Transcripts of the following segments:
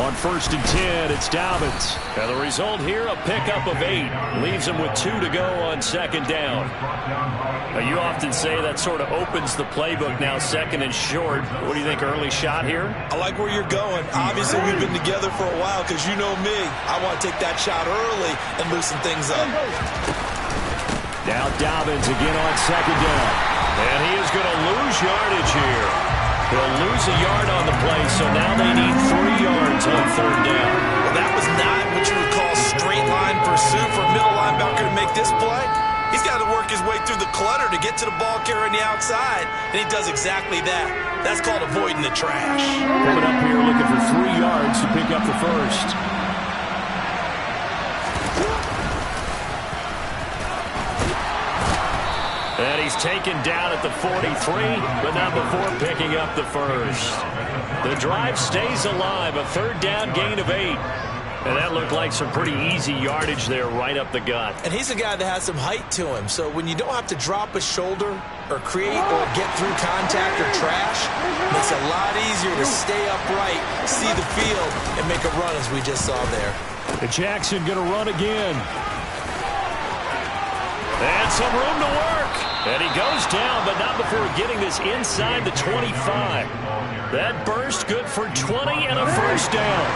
On 1st and 10, it's Dobbins. And the result here, a pickup of 8. Leaves him with 2 to go on 2nd down. Now, you often say that sort of opens the playbook now, 2nd and short. What do you think, early shot here? I like where you're going. Obviously, we've been together for a while because you know me. I want to take that shot early and loosen things up. Now Dobbins again on 2nd down. And he is going to lose yardage here. He'll lose a yard on the play, so now they need 3 yards on 3rd down. Well, that was not what you would call straight line pursuit for a middle linebacker to make this play. He's got to work his way through the clutter to get to the ball carrier on the outside, and he does exactly that. That's called avoiding the trash. Coming up here looking for 3 yards to pick up the first. And he's taken down at the 43, but not before picking up the first. The drive stays alive, a 3rd down gain of 8. And that looked like some pretty easy yardage there right up the gut. And he's a guy that has some height to him, so when you don't have to drop a shoulder or create or get through contact or trash, it makes it a lot easier to stay upright, see the field, and make a run as we just saw there. And Jackson going to run again. And some room to work. And he goes down, but not before getting this inside the 25. That burst good for 20 and a 1st down.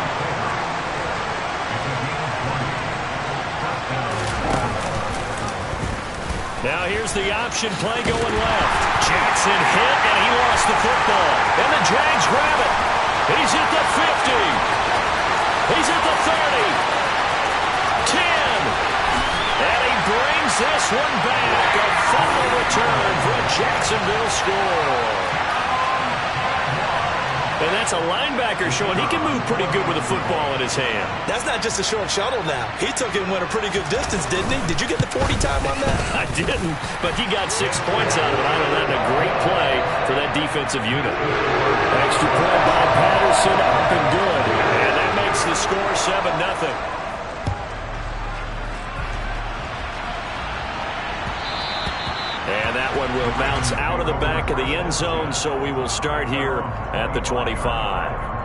Now here's the option play going left. Jackson hit, and he lost the football. And the Jags grab it. He's at the 50. He's at the 30. 10. And he brings this one back. A fumble return for a Jacksonville score. And that's a linebacker showing he can move pretty good with a football in his hand. That's not just a short shuttle now. He took it and went a pretty good distance, didn't he? Did you get the 40 time on that? I didn't, but he got 6 points out of it. I know that a great play for that defensive unit. Extra point by Patterson, up and good. And that makes the score 7-0. And that one will bounce out of the back of the end zone, so we will start here at the 25.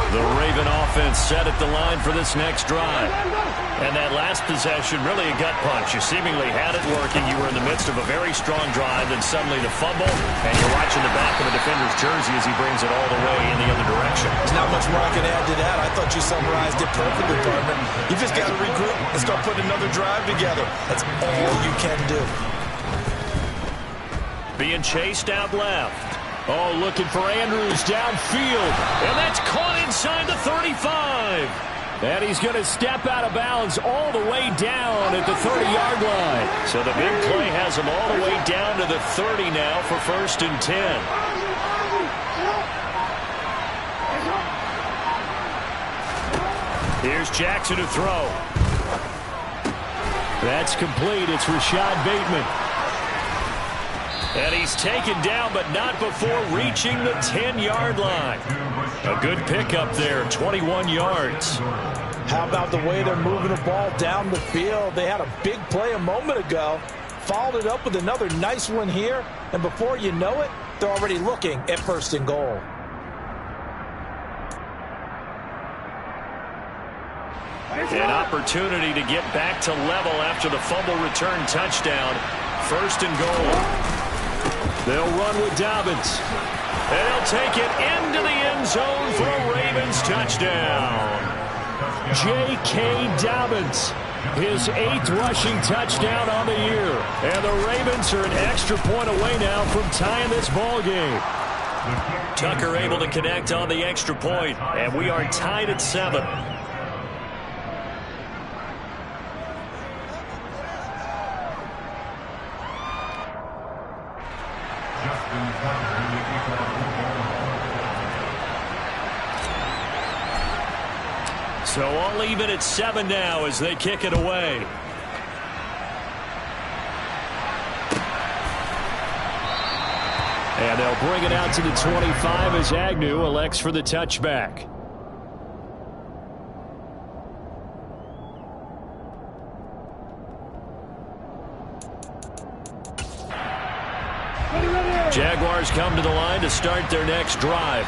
The Raven offense set at the line for this next drive. And that last possession, really a gut punch. You seemingly had it working. You were in the midst of a very strong drive, then suddenly the fumble, and you're watching the back of the defender's jersey as he brings it all the way in the other direction. There's not much more I can add to that. I thought you summarized it perfectly, partner. You just got to regroup and start putting another drive together. That's all you can do. Being chased out left. Oh, looking for Andrews downfield. And that's caught inside the 35. And he's going to step out of bounds all the way down at the 30-yard line. So the big play has him all the way down to the 30 now for 1st and 10. Here's Jackson to throw. That's complete. It's Rashad Bateman. And he's taken down, but not before reaching the 10-yard line. A good pickup there, 21 yards. How about the way they're moving the ball down the field? They had a big play a moment ago, followed it up with another nice one here, and before you know it, they're already looking at 1st and goal. An opportunity to get back to level after the fumble return touchdown. 1st and goal. They'll run with Dobbins. And they'll take it into the end zone for a Ravens touchdown. J.K. Dobbins, his 8th rushing touchdown on the year. And the Ravens are an extra point away now from tying this ball game. Tucker able to connect on the extra point, and we are tied at 7. So all even at 7 now as they kick it away. And they'll bring it out to the 25 as Agnew elects for the touchback. Jaguars come to the line to start their next drive.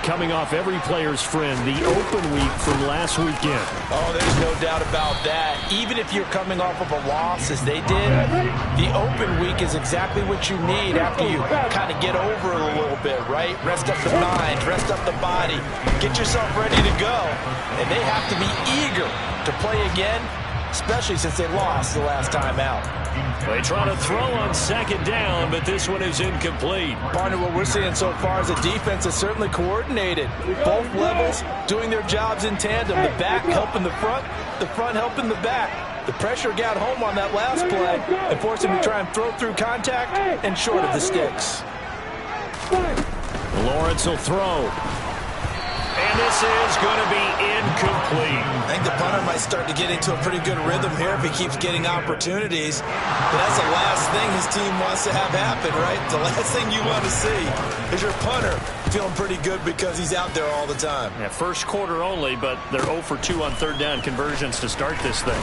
Coming off every player's friend, the open week from last weekend. Oh, there's no doubt about that. Even if you're coming off of a loss, as they did, the open week is exactly what you need after you kind of get over it a little bit, right? Rest up the mind, rest up the body, get yourself ready to go. And they have to be eager to play again, especially since they lost the last time out. They try to throw on second down, but this one is incomplete. Partner, what we're seeing so far is the defense is certainly coordinated. Both levels doing their jobs in tandem. The back helping the front helping the back. The pressure got home on that last play and forced him to try and throw through contact and short of the sticks. Lawrence will throw. And this is going to be incomplete. I think the punter might start to get into a pretty good rhythm here if he keeps getting opportunities. But that's the last thing his team wants to have happen, right? The last thing you want to see is your punter feeling pretty good because he's out there all the time. Yeah, first quarter only, but they're 0 for 2 on third down conversions to start this thing.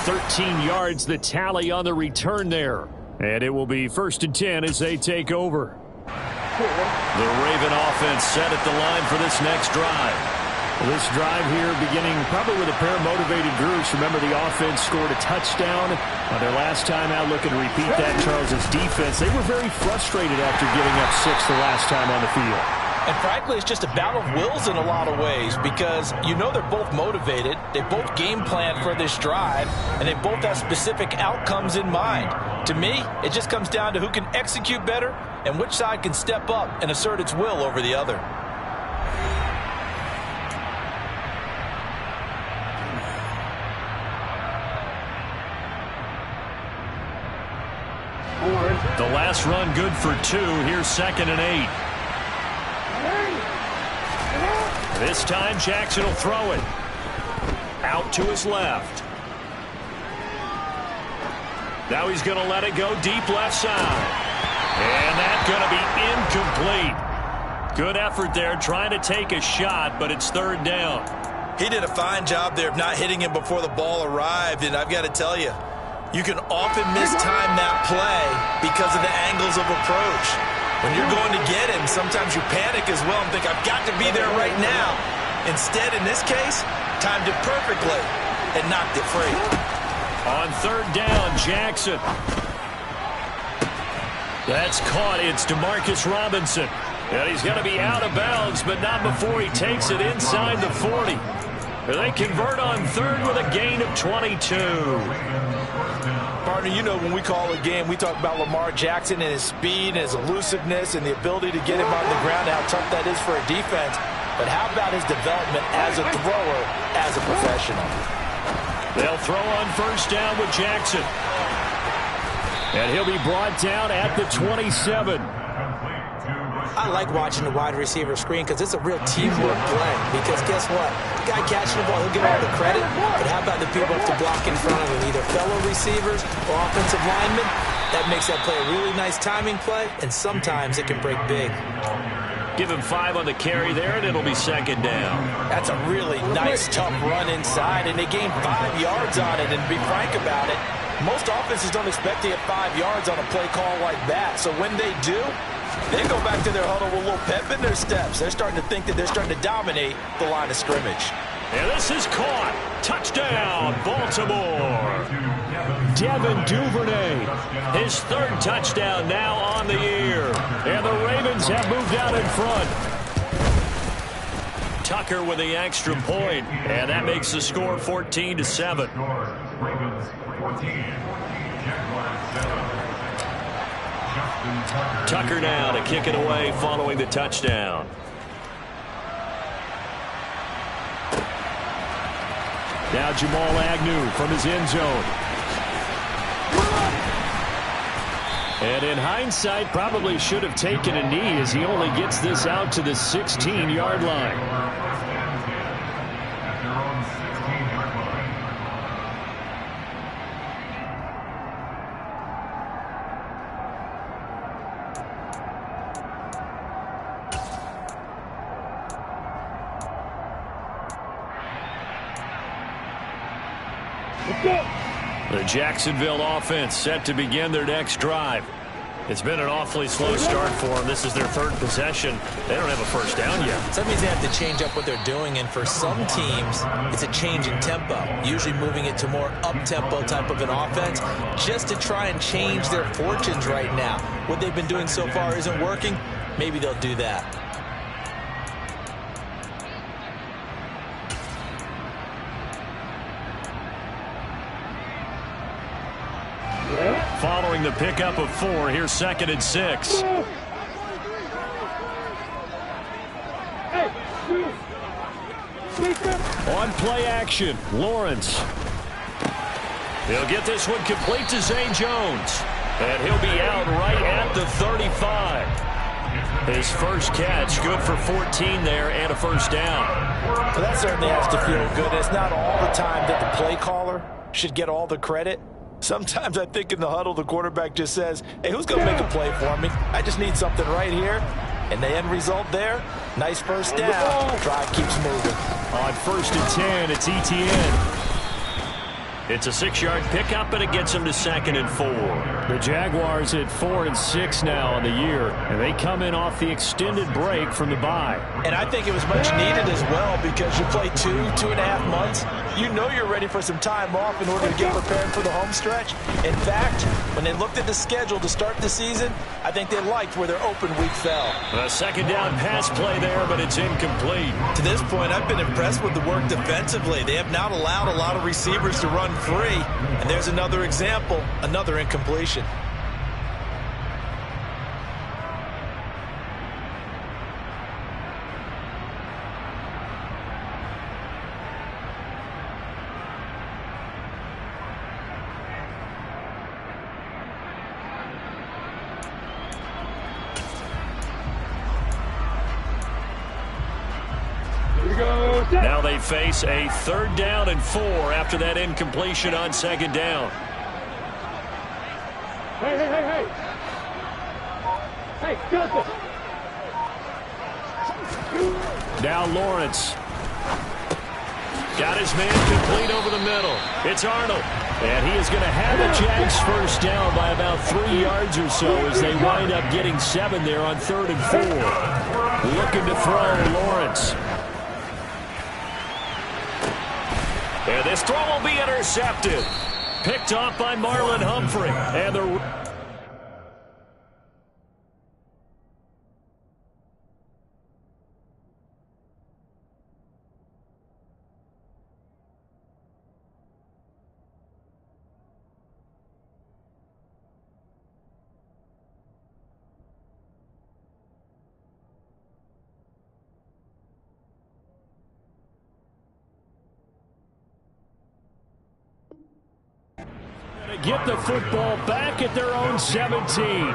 13 yards the tally on the return there. And it will be 1st and 10 as they take over. The Raven offense set at the line for this next drive. Well, this drive here beginning probably with a pair of motivated groups. Remember, the offense scored a touchdown their last time out. Looking to repeat that. Charles's defense, they were very frustrated after giving up 6 the last time on the field. And frankly, it's just a battle of wills in a lot of ways because you know they're both motivated. They both game plan for this drive, and they both have specific outcomes in mind. To me, it just comes down to who can execute better and which side can step up and assert its will over the other. The last run good for 2. Here's 2nd and 8. This time Jackson will throw it. Out to his left. Now he's going to let it go deep left side. And that's going to be incomplete. Good effort there trying to take a shot, but it's 3rd down. He did a fine job there of not hitting him before the ball arrived, and I've got to tell you, you can often mistime that play because of the angles of approach. When you're going to get him, sometimes you panic as well and think, I've got to be there right now. Instead, in this case, timed it perfectly and knocked it free. On 3rd down, Jackson. That's caught. It's DeMarcus Robinson. And he's going to be out of bounds, but not before he takes it inside the 40. They convert on 3rd with a gain of 22. Partner, you know when we call a game, we talk about Lamar Jackson and his speed and his elusiveness and the ability to get him on the ground and how tough that is for a defense. But how about his development as a thrower, as a professional? They'll throw on 1st down with Jackson. And he'll be brought down at the 27. I like watching the wide receiver screen because it's a real teamwork play. Because guess what? The guy catching the ball, he'll get all the credit. But how about the people up to block in front of him, either fellow receivers or offensive linemen? That makes that play a really nice timing play, and sometimes it can break big. Give him 5 on the carry there, and it'll be 2nd down. That's a really nice, tough run inside, and they gained 5 yards on it. And to be frank about it, most offenses don't expect to get 5 yards on a play call like that. So when they do, they go back to their huddle with a little pep in their steps. They're starting to think that they're starting to dominate the line of scrimmage. And this is caught. Touchdown, Baltimore. Devin Duvernay, his 3rd touchdown now on the year. And the Ravens have moved out in front. Tucker with the extra point, and that makes the score 14-7. Tucker now to kick it away following the touchdown. Now Jamal Agnew from his end zone. And in hindsight, probably should have taken a knee as he only gets this out to the 16-yard line. The Jacksonville offense set to begin their next drive. It's been an awfully slow start for them. This is their third possession. They don't have a first down yet. So that means they have to change up what they're doing, and for some teams, it's a change in tempo, usually moving it to more up-tempo type of an offense just to try and change their fortunes right now. What they've been doing so far isn't working. Maybe they'll do that. Following the pickup of 4, here's 2nd and 6. On play action, Lawrence. He'll get this one complete to Zay Jones. And he'll be out right at the 35. His first catch, good for 14 there and a first down. Well, that certainly has to feel good. It's not all the time that the play caller should get all the credit. Sometimes I think in the huddle, the quarterback just says, hey, who's going to make a play for me? I just need something right here. And the end result there, nice first down. Drive keeps moving. On 1st and 10, it's Etienne. It's a 6-yard pickup, and it gets him to 2nd and 4. The Jaguars at 4 and 6 now on the year, and they come in off the extended break from the bye. And I think it was much needed as well, because you play 2.5 months. You know you're ready for some time off in order to get prepared for the home stretch. In fact, when they looked at the schedule to start the season, I think they liked where their open week fell. A 2nd down pass play there, but it's incomplete. To this point, I've been impressed with the work defensively. They have not allowed a lot of receivers to run free. And there's another example, another incompletion. Now they face a 3rd down and 4 after that incompletion on 2nd down. Hey, Justin. Now Lawrence. Got his man complete over the middle. It's Arnold. And he is going to have the Jags first down by about 3 yards or so as they wind up getting 7 there on 3rd and 4. Looking to throw, Lawrence. And this throw will be intercepted. Picked off by Marlon Humphrey. And the... get the football back at their own 17.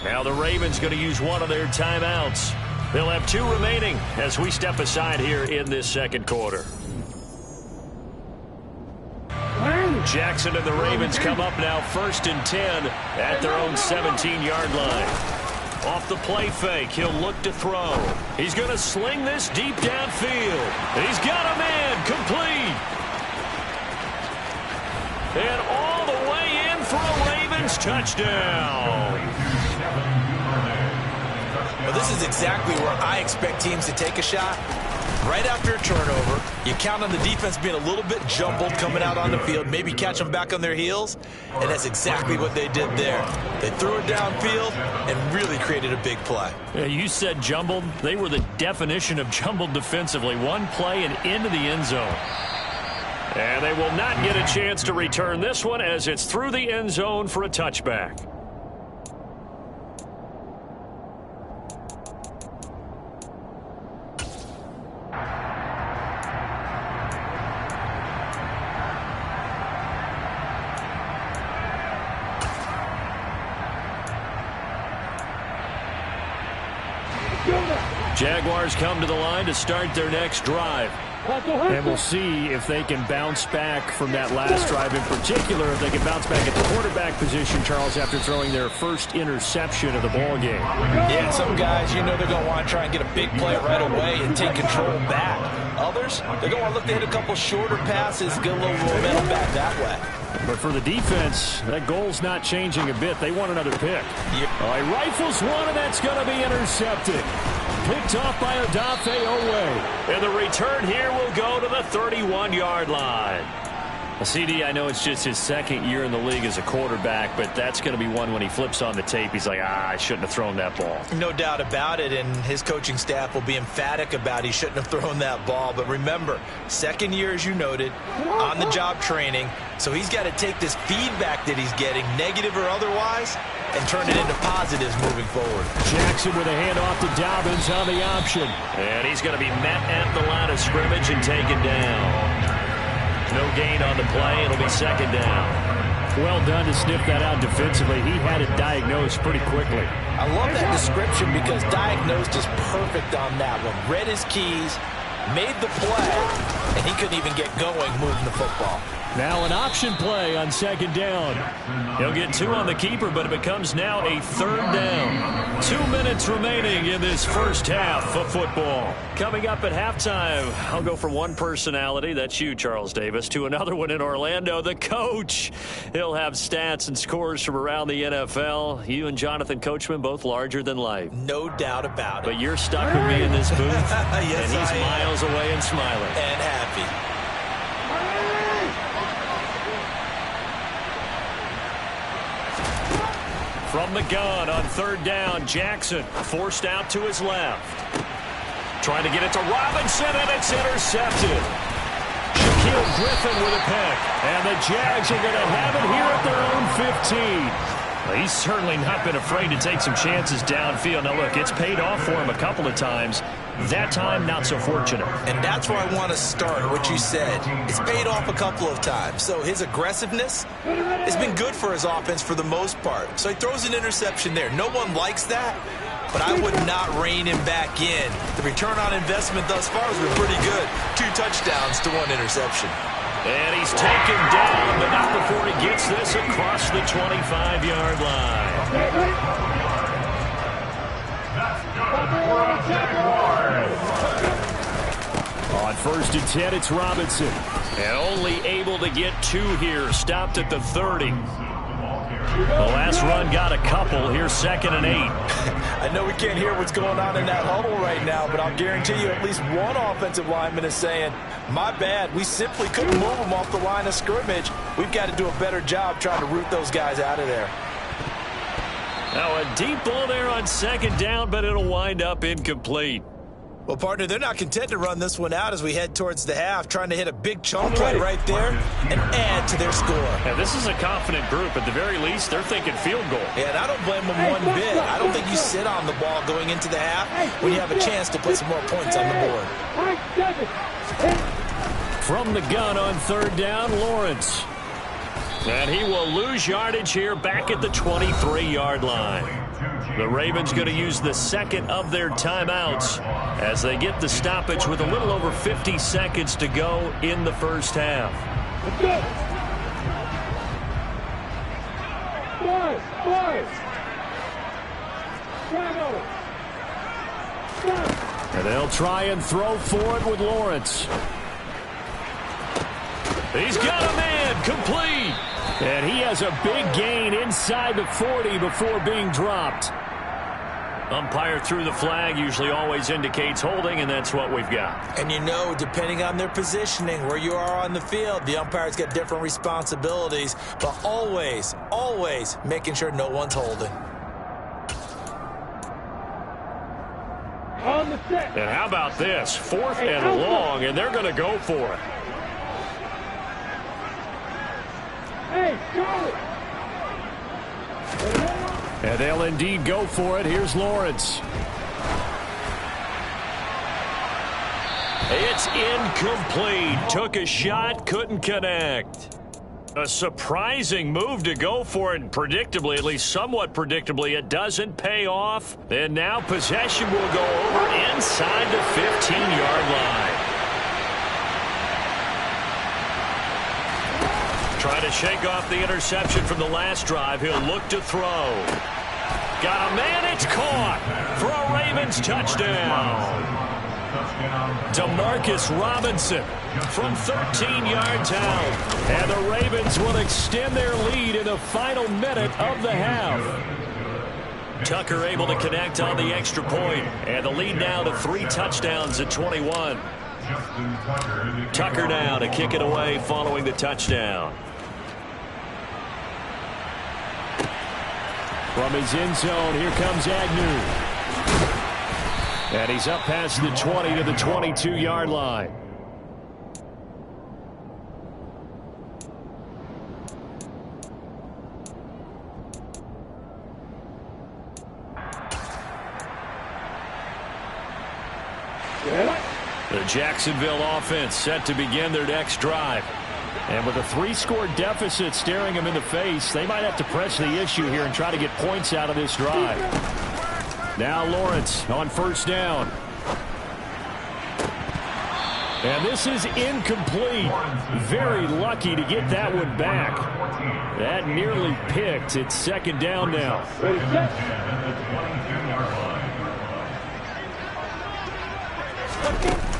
Now the Ravens going to use one of their timeouts. They'll have 2 remaining as we step aside here in this 2nd quarter. Jackson and the Ravens come up now 1st and 10 at their own 17-yard line. Off the play fake, he'll look to throw. He's going to sling this deep downfield. He's got a man complete. And all the way in for a Ravens touchdown. Well, this is exactly where I expect teams to take a shot. Right after a turnover, you count on the defense being a little bit jumbled coming out on the field, maybe catch them back on their heels, and that's exactly what they did there. They threw it downfield and really created a big play. Yeah, you said jumbled. They were the definition of jumbled defensively. One play and into the end zone. And they will not get a chance to return this one as it's through the end zone for a touchback. Jaguars come to the line to start their next drive. And we'll see if they can bounce back from that last drive in particular, if they can bounce back at the quarterback position, Charles, after throwing their first interception of the ball game. Yeah, some guys, they're going to want to try and get a big play right away and take control back. Others, they're going to want to look to hit a couple shorter passes, get a little momentum back that way. But for the defense, that goal's not changing a bit. They want another pick. Yep. All right, rifles one, and that's going to be intercepted. Picked off by Odafe Oweh. And the return here will go to the 31-yard line. Well, CD, I know it's just his second year in the league as a quarterback, but that's going to be one when he flips on the tape. He's like, I shouldn't have thrown that ball. No doubt about it, and his coaching staff will be emphatic about he shouldn't have thrown that ball. But remember, second year, as you noted, on-the-job training, so he's got to take this feedback that he's getting, negative or otherwise, and turn it into positives moving forward. Jackson with a handoff to Dobbins on the option. And he's going to be met at the line of scrimmage and taken down. No gain on the play. It'll be second down. Well done to sniff that out defensively. He had it diagnosed pretty quickly. I love that description because diagnosed is perfect on that one. Read his keys, made the play, and he couldn't even get going moving the football. Now an option play on second down. He'll get 2 on the keeper, but it becomes now a third down. 2 minutes remaining in this first half of football. Coming up at halftime, I'll go from one personality, that's you, Charles Davis, to another one in Orlando, the coach. He'll have stats and scores from around the NFL. You and Jonathan Coachman, both larger than life. No doubt about it. But you're stuck with me in this booth, yes, and he's miles away and smiling. And happy. From the gun on third down, Jackson forced out to his left. Trying to get it to Robinson, and it's intercepted. Shaquille Griffin with a pick. And the Jags are going to have it here at their own 15. Well, he's certainly not been afraid to take some chances downfield. Now, look, it's paid off for him a couple of times. That time, not so fortunate. And that's where I want to start, what you said. It's paid off a couple of times. So his aggressiveness has been good for his offense for the most part. So he throws an interception there. No one likes that, but I would not rein him back in. The return on investment thus far has been pretty good. 2 touchdowns to 1 interception. And he's taken down, but not before he gets this across the 25-yard line. On first and 10, it's Robinson. And only able to get 2 here. Stopped at the 30. The last run got a couple. Here's second and 8. I know we can't hear what's going on in that huddle right now, but I'll guarantee you at least one offensive lineman is saying, my bad, we simply couldn't move them off the line of scrimmage. We've got to do a better job trying to root those guys out of there. Now a deep ball there on second down, but it'll wind up incomplete. Well, partner, they're not content to run this one out as we head towards the half, trying to hit a big chunk play right there and add to their score. Yeah, this is a confident group. At the very least, they're thinking field goal. Yeah, and I don't blame them one bit. I don't think you sit on the ball going into the half when you have a chance to put some more points on the board. From the gun on third down, Lawrence. And he will lose yardage here back at the 23-yard line. The Ravens going to use the second of their timeouts as they get the stoppage with a little over 50 seconds to go in the first half. And they'll try and throw for it with Lawrence. He's got a man, complete. And he has a big gain inside the 40 before being dropped. Umpire threw the flag, usually always indicates holding, and that's what we've got. And depending on their positioning, where you are on the field, the umpire's got different responsibilities, but always, always making sure no one's holding. And how about this? 4th and long, and they're going to go for it. And they'll indeed go for it. Here's Lawrence. It's incomplete. Took a shot, couldn't connect. A surprising move to go for it, and predictably, at least somewhat predictably, it doesn't pay off. And now possession will go over inside the 15-yard line. Trying to shake off the interception from the last drive. He'll look to throw. Got a man, it's caught for a Ravens touchdown. Demarcus Robinson from 13 yards out. And the Ravens will extend their lead in the final minute of the half. Tucker able to connect on the extra point. And the lead now to 3 touchdowns at 21. Tucker now to kick it away following the touchdown. From his end zone, here comes Agnew. And he's up past the 20 to the 22-yard line. The Jacksonville offense set to begin their next drive. And with a 3-score deficit staring them in the face, they might have to press the issue here and try to get points out of this drive. Now Lawrence on first down. And this is incomplete. Very lucky to get that one back. That nearly picked. It's second down now.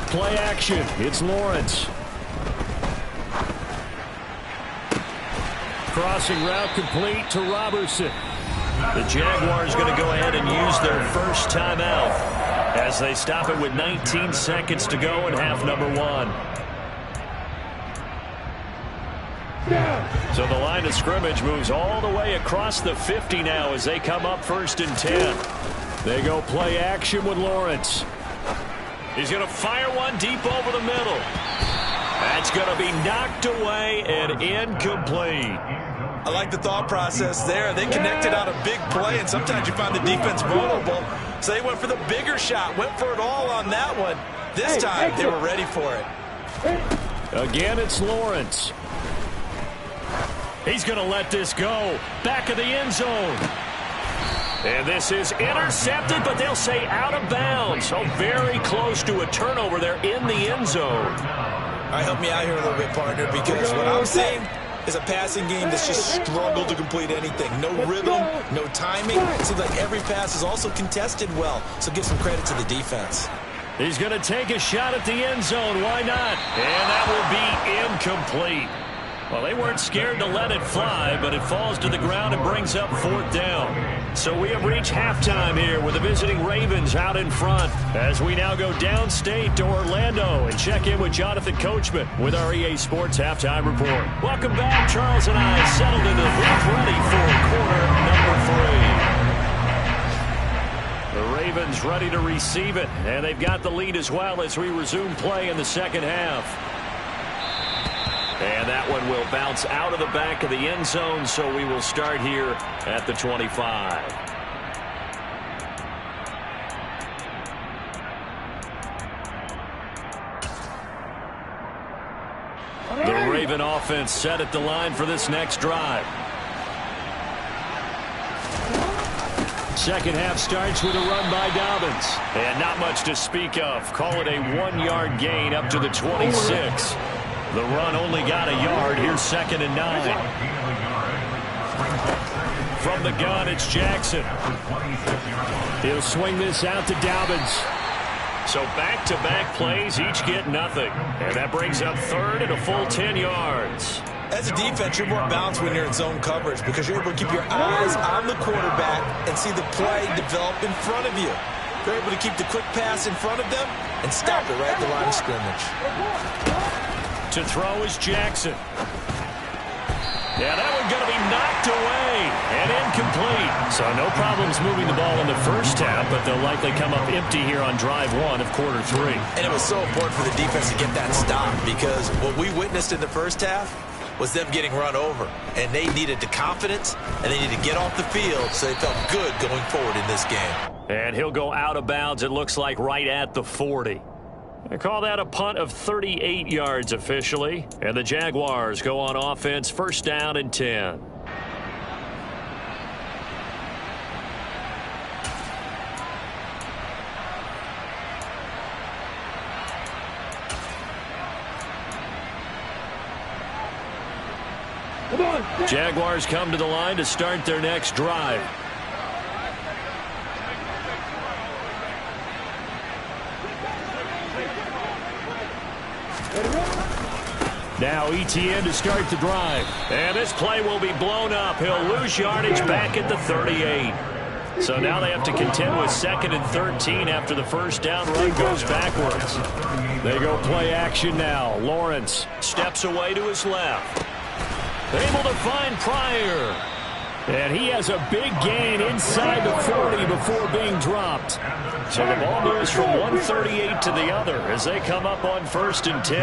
Play action. It's Lawrence. Crossing route complete to Robertson. The Jaguars going to go ahead and use their first timeout as they stop it with 19 seconds to go in half number 1. So the line of scrimmage moves all the way across the 50 now as they come up first and 10. They go play action with Lawrence. He's going to fire one deep over the middle. That's going to be knocked away and incomplete. I like the thought process there. They connected on a big play, and sometimes you find the defense vulnerable. So they went for the bigger shot, went for it all on that one. This time, they were ready for it. Again, it's Lawrence. He's going to let this go. Back of the end zone. And this is intercepted, but they'll say out of bounds. So very close to a turnover there in the end zone. All right, help me out here a little bit, partner, because what I'm seeing is a passing game that's just struggled to complete anything. No rhythm, no timing. It seems like every pass is also contested well, so give some credit to the defense. He's going to take a shot at the end zone. Why not? And that will be incomplete. Well, they weren't scared to let it fly, but it falls to the ground and brings up 4th down. So we have reached halftime here with the visiting Ravens out in front as we now go downstate to Orlando and check in with Jonathan Coachman with our EA Sports Halftime Report. Welcome back. Charles and I settled into the booth ready for quarter number 3. The Ravens ready to receive it, and they've got the lead as well as we resume play in the second half. And that one will bounce out of the back of the end zone, so we will start here at the 25. The Raven offense set at the line for this next drive. Second half starts with a run by Dobbins. And not much to speak of. Call it a 1-yard gain up to the 26. The run only got a yard. Here's 2nd and 9. From the gun, it's Jackson. He'll swing this out to Dobbins. So back-to-back plays, each get nothing. And that brings up 3rd and a full 10 yards. As a defense, you're more balanced when you're in zone coverage because you're able to keep your eyes on the quarterback and see the play develop in front of you. You're able to keep the quick pass in front of them and stop it right at the line of scrimmage. To throw is Jackson. Yeah, that one's going to be knocked away and incomplete. So no problems moving the ball in the first half, but they'll likely come up empty here on drive 1 of quarter 3. And it was so important for the defense to get that stop because what we witnessed in the first half was them getting run over. And they needed the confidence, and they needed to get off the field so they felt good going forward in this game. And he'll go out of bounds, it looks like, right at the 40. They call that a punt of 38 yards officially. And the Jaguars go on offense, first down and 10. Jaguars come to the line to start their next drive. Now Etienne to start the drive. And this play will be blown up. He'll lose yardage back at the 38. So now they have to contend with 2nd and 13 after the first down run goes backwards. They go play action now. Lawrence steps away to his left. Able to find Pryor. And he has a big gain inside the 40 before being dropped. So the ball moves from 138 to the other as they come up on 1st and 10.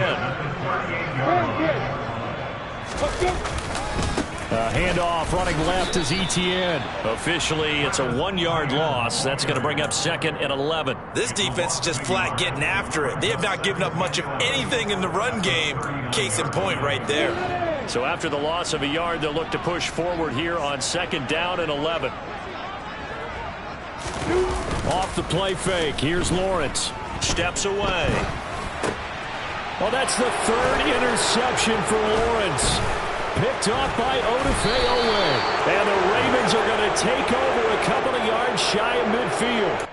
A handoff running left is Etienne. Officially, it's a 1-yard loss. That's going to bring up 2nd and 11. This defense is just flat getting after it. They have not given up much of anything in the run game. Case in point right there. So after the loss of a yard, they'll look to push forward here on 2nd down and 11. Off the play fake. Here's Lawrence. Steps away. Well, that's the 3rd interception for Lawrence. Picked off by Odafe-Oweh. And the Ravens are going to take over a couple of yards shy of midfield.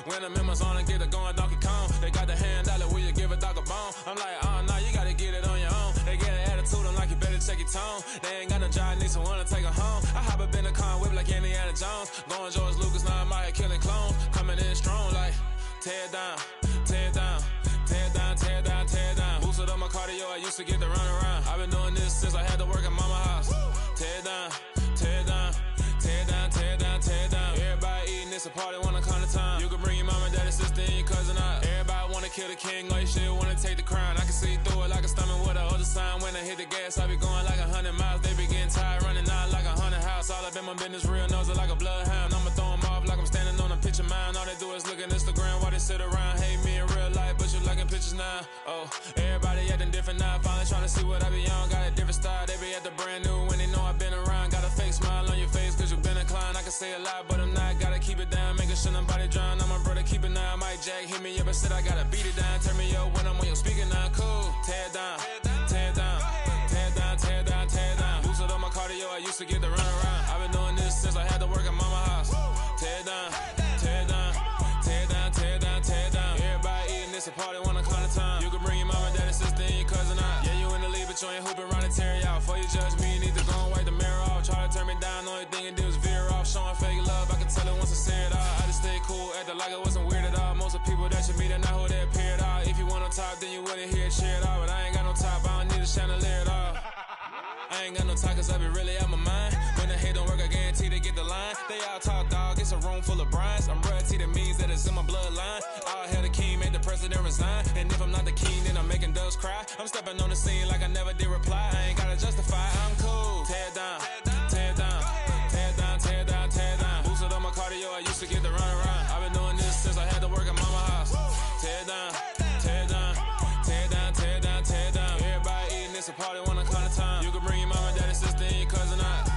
When I'm in my zone and get it going Donkey Kong. They got the hand dollar, will you give a dog a bone? I'm like, oh, no, you gotta get it on your own. They get an attitude, I'm like, you better check your tone. They ain't got no job, need someone to take her home. I hop up in a car, whip like Indiana Jones. Going George Lucas, now I'm out here killing clones. Coming in strong like, tear down, tear down, tear down, tear down, tear down. Boosted up my cardio, I used to get to run around. I've been doing this since I had to work at mama house. Tear down, tear down, tear down, tear down, tear down. Everybody eating, it's a party, wanna come to time. You can bring your mama, daddy, sister, and your cousin out. Everybody wanna kill the king, or you shit wanna take the crown. I can see through it like a stomach with a other sign. When I hit the gas, I be going like 100 miles. They be getting tired, running out like 100 house. All up in my business, real nose like a bloodhound. I'ma throw them off like I'm standing on a picture mound. All they do is look at Instagram while they sit around. Hate me in real life, but you liking pictures now. Oh, everybody acting different now. Finally trying to see what I be on. Got a different style, they be at the brand new when they know I've been around. Got a fake smile on your face cause you been inclined. I can say a lot, but I'm not. Gotta keep it down, making sure nobody drown. I'm a brother, keep it now. Mike Jack hit me up and said I gotta beat it down. Turn me up when I'm on your speaker now. Cool, tear down, tear down, tear down, tear down, tear down. Boosted up my cardio, I used to get to run around. I've been doing this since I had to work at mama house. Tear down, tear down, tear down, tear down, tear down. Everybody eating, it's a party, wanna climb the time. You can bring your mama, daddy, sister, and your cousin out. Yeah, you in the lead, but you ain't hooping around and tear you out. Before you judge me, you need to go and wipe the mirror off. Try to turn me down, the only thing you do is veer off. Showing fake love, I can tell it once I say it all. I just stay cool, acting like it wasn't weird at all. Most of the people that you meet are not who they appear at all. If you want on top, then you wouldn't hear it cheer at all. But I ain't got no top, I don't need a chandelier at all. I ain't got no talk cause I be really out my mind. When the hate don't work, I guarantee they get the line. They all talk dog, it's a room full of brinds. I'm royalty, that means that it's in my bloodline. All hell the king, made the president resign. And if I'm not the king, then I'm making doves cry. I'm stepping on the scene like I never did reply. I ain't gotta justify, I'm cool. Tear down, tear down, tear down, tear down, tear down. Boosted up my cardio, I used to get to run around. I've been doing this since I had to work at mama house. Tear down, tear down, tear down, tear down, tear down. Everybody eating, it's a party, wanna come to time. You can bring your mama, daddy, sister, and your cousin out.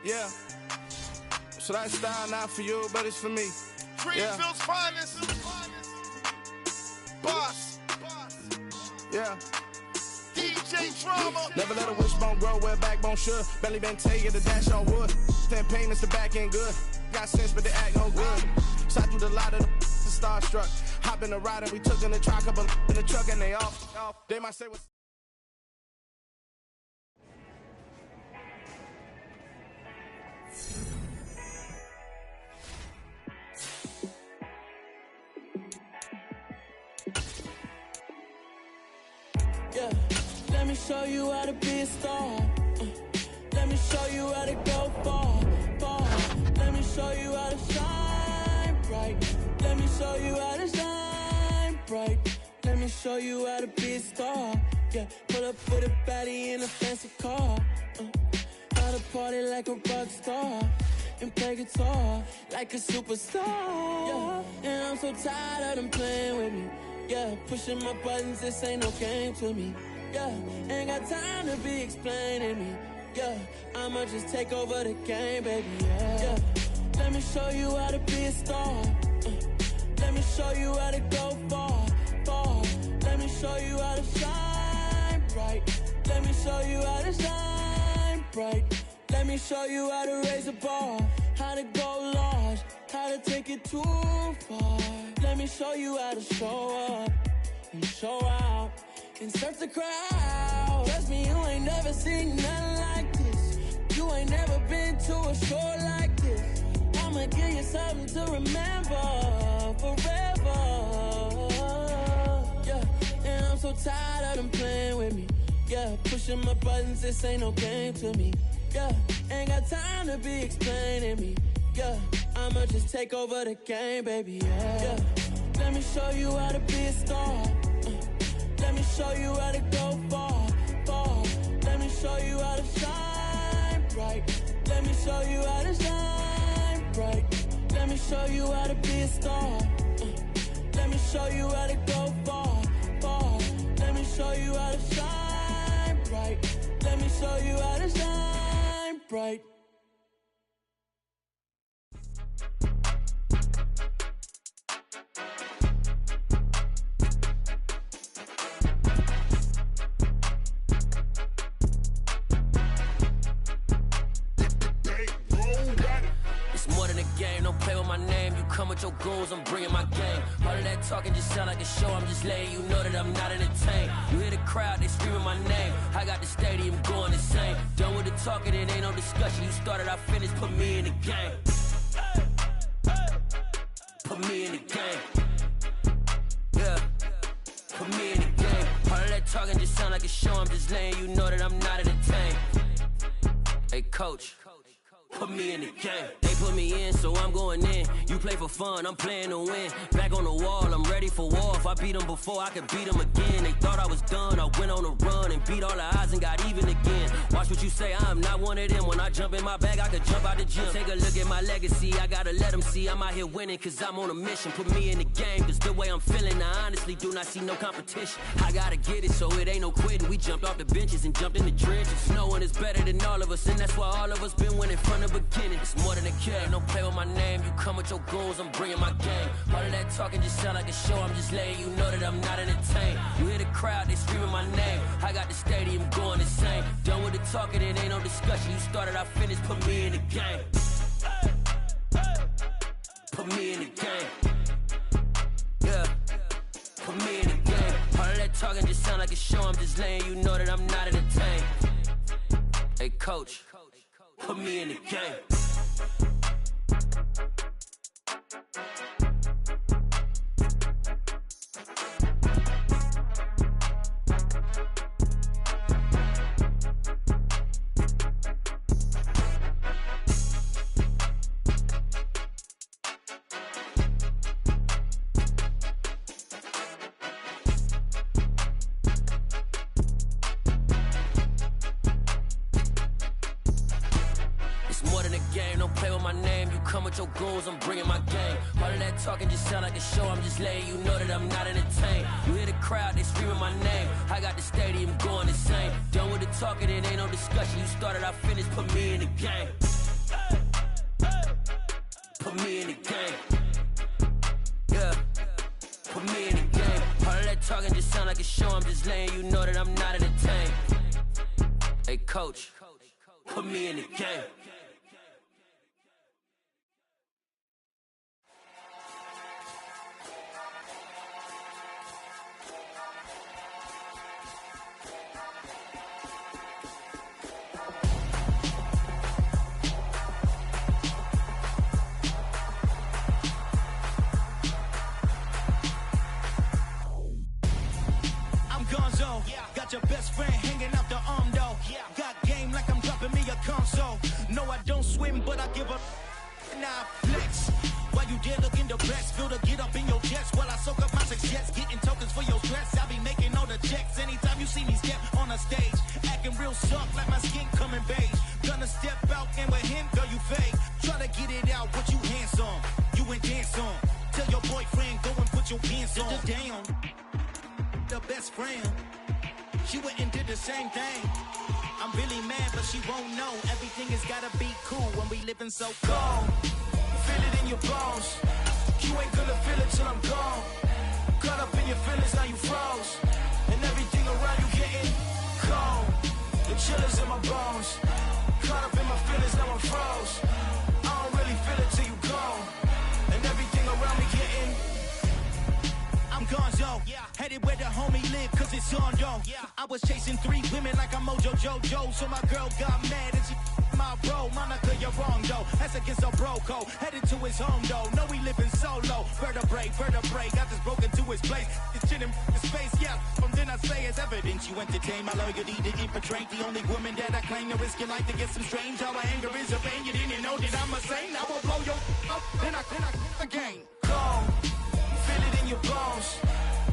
Yeah. So that style not for you, but it's for me. Greenfield's finest. Boss. Yeah. DJ Drama. Never let a wishbone grow where backbone should. Belly been taking the dash on wood. Stand pain is the back end good. Got sense, but they act no good. Shot through the lot of the starstruck. Hop in the ride and we took in the truck, couple in the truck and they off. They might say what's. Yeah, let me show you how to be a star. Let me show you how to go far, far. Let me show you how to shine bright. Let me show you how to shine bright. Let me show you how to be a star. Yeah, pull up with a baddie in a fancy car. How to party like a rock star and play guitar like a superstar. Yeah, and I'm so tired of them playing with me. Yeah, pushing my buttons, this ain't no game to me. Yeah, ain't got time to be explaining me. Yeah, I'ma just take over the game, baby. Yeah, let me show you how to be a star. Let me show you how to go far, far. Let me show you how to shine bright. Let me show you how to shine bright. Let me show you how to raise a bar, how to go large, how to take it too far. Let me show you how to show up and show out and surf the crowd. Trust me, you ain't never seen nothing like this. You ain't never been to a show like this. I'ma give you something to remember forever. Yeah, and I'm so tired of them playing with me. Yeah, pushing my buttons, this ain't no game to me. Yeah, ain't got time to be explaining me. Yeah, I'ma just take over the game, baby. Yeah, let me show you how to be a star. Let me show you how to go far, far. Let me show you how to shine bright. Let me show you how to shine bright. Let me show you how to be a star. Let me show you how to go far, far. Let me show you how to shine bright. Let me show you how to shine bright. Game, don't play with my name. You come with your goons, I'm bringing my game. All of that talking just sound like a show. I'm just letting you know that I'm not entertained. You hear the crowd, they screaming my name. I got the stadium going insane. Done with the talking, it ain't no discussion. You started, I finished, put me in the game. Put me in the game. Yeah, put me in the game. All of that talking just sound like a show. I'm just letting you know that I'm not entertained. Hey, coach. Put me in the game. They put me in, so I'm going in. You play for fun, I'm playing to win. Back on the wall, I'm ready for war. If I beat them before, I could beat them again. They thought I was done, I went on a run and beat all the odds and got even again. Watch what you say, I'm not one of them. When I jump in my bag, I could jump out the gym. Take a look at my legacy, I gotta let them see I'm out here winning, cause I'm on a mission. Put me in the game, cause the way I'm feeling, I honestly do not see no competition. I gotta get it, so it ain't no quitting. We jumped off the benches and jumped in the trenches. No one is better than all of us, and that's why all of us been winning from the beginning. It's more than a game, don't play with my name. You come with your goons, I'm bringing my game. All of that talking just sound like a show. I'm just letting you know that I'm not entertained. You hear the crowd, they screaming my name. I got the stadium going insane. Done with the talking, it ain't no discussion. You started, I finished, put me in the game. Put me in the game. Yeah, put me in the game. All of that talking just sound like a show. I'm just letting you know that I'm not entertained. Hey, coach. Put me in the game. Your goals, I'm bringing my game. All of that talking just sound like a show. I'm just letting you know that I'm not entertained. You hear the crowd, they screaming my name. I got the stadium going insane. Done with the talking, it ain't no discussion. You started, I finished, put me in the game. Put me in the game. Yeah. Put me in the game. All that talking just sound like a show. I'm just letting you know that I'm not entertained. Hey, coach, put me in the game. Got your best friend hanging out the arm though. Got game like I'm dropping me a console. No, I don't swim, but I give a nah flex. While you there looking the best, feel the get up in your chest while I soak up my success, getting tokens for your stress. I be making all the checks anytime you see me step on a stage, acting real soft like my skin coming beige. Gonna step out and with him, girl, you fake. Try to get it out, but you handsome. You ain't dance on. Tell your boyfriend go and put your pants on. Down, the best friend. She went and did the same thing. I'm really mad, but she won't know. Everything has gotta be cool when we living so cold. Feel it in your bones. You ain't gonna feel it till I'm gone. Caught up in your feelings, now you froze. And everything around you getting cold. The chill is in my bones. Caught up in my feelings, now I'm froze. I don't really feel it till you gone. And everything around me getting I'm gonzo, headed where the homie live, cause it's on, yo. I was chasing 3 women like I'm Mojo Jojo, so my girl got mad and she my bro. Monica, you're wrong, though. That's against a bro code. Headed to his home, though. No, we living solo. Vertebrae, got this broken to his place. It's chin in his face, yeah. From then I say it's evidence you entertain my loyalty to infiltrate. The only woman that I claim to risk your life to get some strange. All my anger is a pain. You didn't know that I'm a saint. I will blow your up, then I again. Go. Feel it in your bones.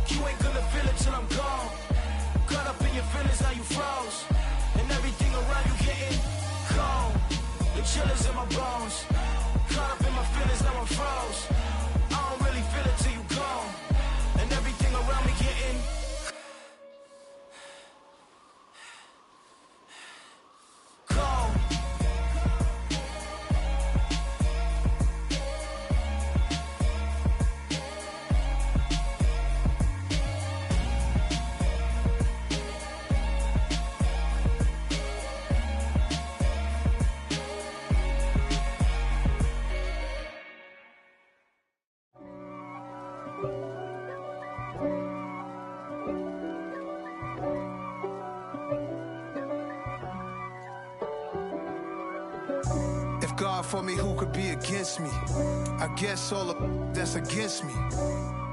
You ain't gonna feel it till I'm gone. Caught up in your feelings, now you froze. And everything around you getting cold. The chill is in my bones. Caught up in my feelings, now I'm froze. I don't really feel it till you gone. And everything around me getting cold. God for me, who could be against me? I guess all the that's against me.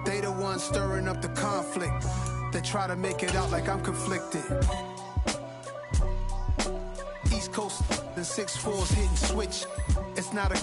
They the ones stirring up the conflict. They try to make it out like I'm conflicted. East Coast and 6'4's hitting switch. It's not a